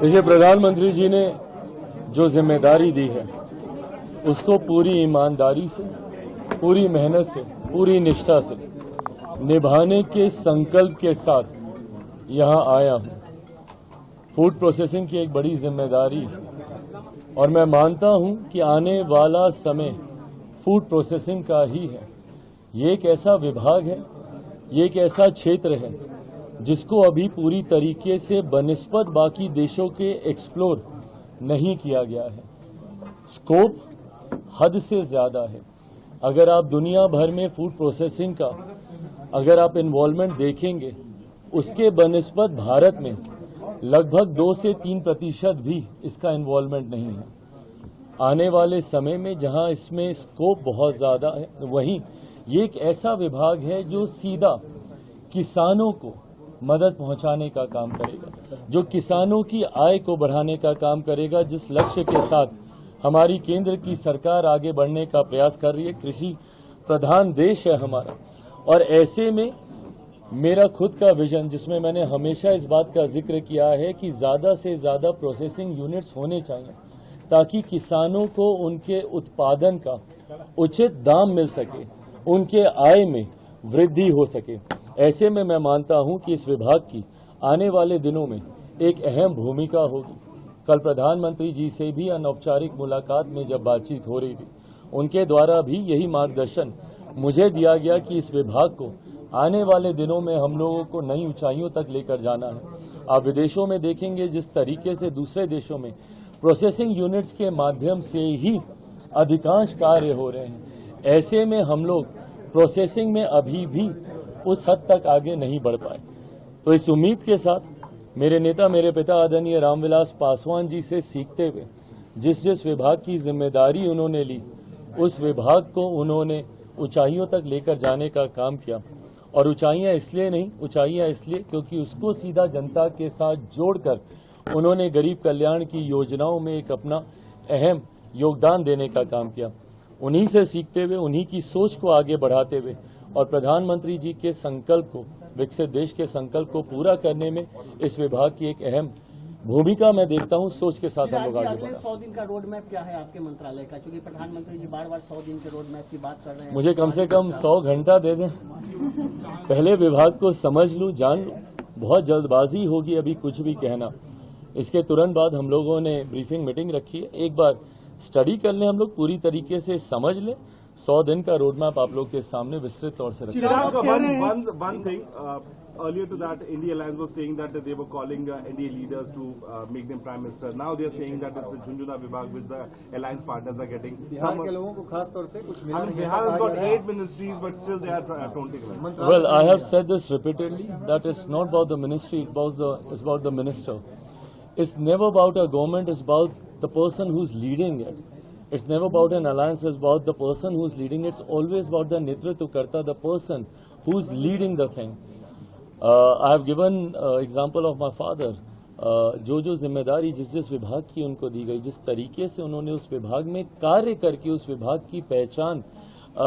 देखिए, प्रधानमंत्री जी ने जो जिम्मेदारी दी है उसको पूरी ईमानदारी से, पूरी मेहनत से, पूरी निष्ठा से निभाने के संकल्प के साथ यहाँ आया हूँ। फूड प्रोसेसिंग की एक बड़ी जिम्मेदारी है और मैं मानता हूँ कि आने वाला समय फूड प्रोसेसिंग का ही है। ये एक ऐसा विभाग है, ये एक ऐसा क्षेत्र है जिसको अभी पूरी तरीके से बनिस्बत बाकी देशों के एक्सप्लोर नहीं किया गया है। स्कोप हद से ज़्यादा है। अगर आप दुनिया भर में फूड प्रोसेसिंग का अगर आप इन्वॉल्वमेंट देखेंगे, उसके बनिस्बत भारत में लगभग 2 से 3% भी इसका इन्वॉल्वमेंट नहीं है। आने वाले समय में जहां इसमें स्कोप बहुत ज़्यादा है, वहीं ये एक ऐसा विभाग है जो सीधा किसानों को मदद पहुंचाने का काम करेगा, जो किसानों की आय को बढ़ाने का काम करेगा, जिस लक्ष्य के साथ हमारी केंद्र की सरकार आगे बढ़ने का प्रयास कर रही है। कृषि प्रधान देश है हमारा, और ऐसे में मेरा खुद का विजन, जिसमें मैंने हमेशा इस बात का जिक्र किया है कि ज़्यादा से ज़्यादा प्रोसेसिंग यूनिट्स होने चाहिए ताकि किसानों को उनके उत्पादन का उचित दाम मिल सके, उनके आय में वृद्धि हो सके। ऐसे में मैं मानता हूं कि इस विभाग की आने वाले दिनों में एक अहम भूमिका होगी। कल प्रधानमंत्री जी से भी अनौपचारिक मुलाकात में जब बातचीत हो रही थी, उनके द्वारा भी यही मार्गदर्शन मुझे दिया गया कि इस विभाग को आने वाले दिनों में हम लोगों को नई ऊंचाइयों तक लेकर जाना है। आप विदेशों में देखेंगे जिस तरीके से दूसरे देशों में प्रोसेसिंग यूनिट्स के माध्यम से ही अधिकांश कार्य हो रहे हैं, ऐसे में हम लोग प्रोसेसिंग में अभी भी उस हद तक आगे नहीं बढ़ पाए। तो इस उम्मीद के साथ मेरे नेता, मेरे पिता आदरणीय रामविलास पासवान जी से सीखते हुए जिस जिस विभाग की जिम्मेदारी उन्होंने ली, उस विभाग को उन्होंने ऊंचाइयों तक लेकर जाने का काम किया। और ऊंचाइयां इसलिए नहीं, ऊंचाइयां इसलिए क्योंकि उसको सीधा जनता के साथ जोड़कर उन्होंने गरीब कल्याण की योजनाओं में एक अपना अहम योगदान देने का काम किया। उन्हीं से सीखते हुए, उन्हीं की सोच को आगे बढ़ाते हुए और प्रधानमंत्री जी के संकल्प को, विकसित देश के संकल्प को पूरा करने में इस विभाग की एक अहम भूमिका मैं देखता हूं। सोच के साथ हम लोग आगे बढ़े। 100 दिन का रोड मैप क्या है आपके मंत्रालय का? क्योंकि प्रधानमंत्री जी बार-बार 100 दिन के रोड मैप की बात कर रहे हैं। मुझे कम से कम 100 घंटा दे दें, पहले विभाग को समझ लूं, जान लूं। बहुत जल्दबाजी होगी अभी कुछ भी कहना। इसके तुरंत बाद हम लोगों ने ब्रीफिंग मीटिंग रखी है, एक बार स्टडी कर लें, हम लोग पूरी तरीके से समझ लें। 100 दिन का रोड मैप आप लोग के सामने विस्तृत तौर से रखें। Earlier to that, India Alliance was saying that they were calling NDA leaders to make them prime minister. Now they are saying that it's a Junjuna Vibhag which the alliance partners are getting. Bihar के लोगों को खास तौर से कुछ मिला नहीं। Bihar has got 8 ministries, but still they are taunting. Well, I have said this repeatedly, that it's not about the ministry, it's about the minister. It's never about a government, it's about the person who's leading it. It's never about an alliance, it's about the person who's leading it. It's always about the Netritva Karta, the person who's leading the thing. I have given example of my father. जो जिम्मेदारी जिस जिस विभाग की उनको दी गई, जिस तरीके से उन्होंने उस विभाग में कार्य करके उस विभाग की पहचान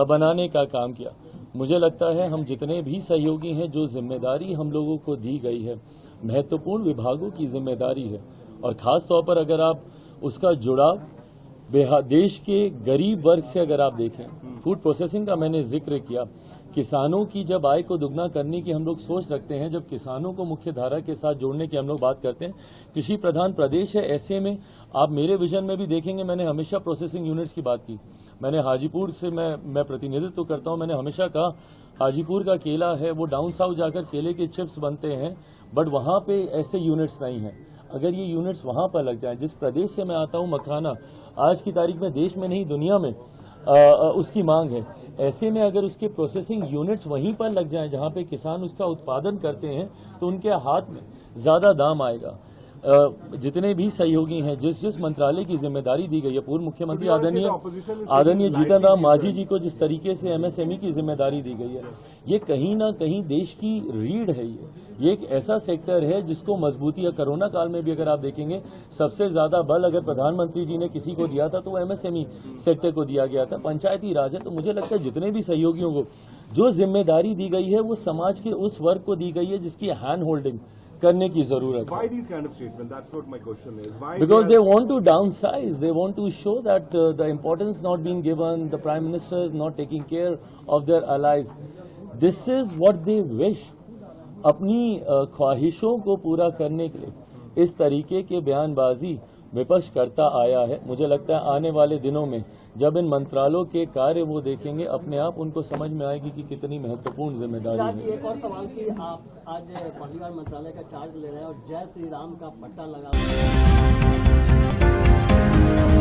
बनाने का काम किया, मुझे लगता है हम जितने भी सहयोगी हैं, जो जिम्मेदारी हम लोगों को दी गई है, महत्वपूर्ण विभागों की जिम्मेदारी है। और ख़ास तौर पर अगर आप उसका जुड़ाव देश के गरीब वर्ग से अगर आप देखें, फूड प्रोसेसिंग का मैंने जिक्र किया, किसानों की जब आय को दुगना करने की हम लोग सोच रखते हैं, जब किसानों को मुख्य धारा के साथ जोड़ने की हम लोग बात करते हैं, कृषि प्रधान प्रदेश है, ऐसे में आप मेरे विजन में भी देखेंगे मैंने हमेशा प्रोसेसिंग यूनिट्स की बात की। मैंने हाजीपुर से मैं प्रतिनिधित्व करता हूं, मैंने हमेशा कहा हाजीपुर का केला है वो डाउन साउथ जाकर केले के चिप्स बनते हैं, बट वहाँ पे ऐसे यूनिट्स नहीं हैं। अगर ये यूनिट्स वहाँ पर लग जाएं, जिस प्रदेश से मैं आता हूँ मखाना आज की तारीख में देश में नहीं दुनिया में उसकी मांग है, ऐसे में अगर उसके प्रोसेसिंग यूनिट्स वहीं पर लग जाएं जहां पे किसान उसका उत्पादन करते हैं, तो उनके हाथ में ज़्यादा दाम आएगा। जितने भी सहयोगी हैं, जिस जिस मंत्रालय की जिम्मेदारी दी गई है, पूर्व मुख्यमंत्री आदरणीय जीतन राम मांझी जी को जिस तरीके से एमएसएमई की जिम्मेदारी दी गई है, ये कहीं ना कहीं देश की रीढ़ है। ये एक ऐसा सेक्टर है जिसको मजबूती है। कोरोना काल में भी अगर आप देखेंगे, सबसे ज्यादा बल अगर प्रधानमंत्री जी ने किसी को दिया था तो एमएसएमई सेक्टर को दिया गया था, पंचायती राज है। तो मुझे लगता है जितने भी सहयोगियों को जो जिम्मेदारी दी गई है वो समाज के उस वर्ग को दी गई है जिसकी हैंड होल्डिंग करने की जरूरत है। Why these kind of statements? That's what my question is. Why? Because they want to downsize, they want to show that the importance not being given, the Prime Minister is not taking care of their allies. This is what they wish. अपनी ख्वाहिशों को पूरा करने के लिए इस तरीके के बयानबाजी विपक्ष करता आया है। मुझे लगता है आने वाले दिनों में जब इन मंत्रालयों के कार्य वो देखेंगे, अपने आप उनको समझ में आएगी कि कितनी महत्वपूर्ण जिम्मेदारी चिराग है। जी, एक और सवाल कि आप आज पहली बार मंत्रालय का चार्ज ले रहे हैं और जय श्री राम का पट्टा लगा हुआ है।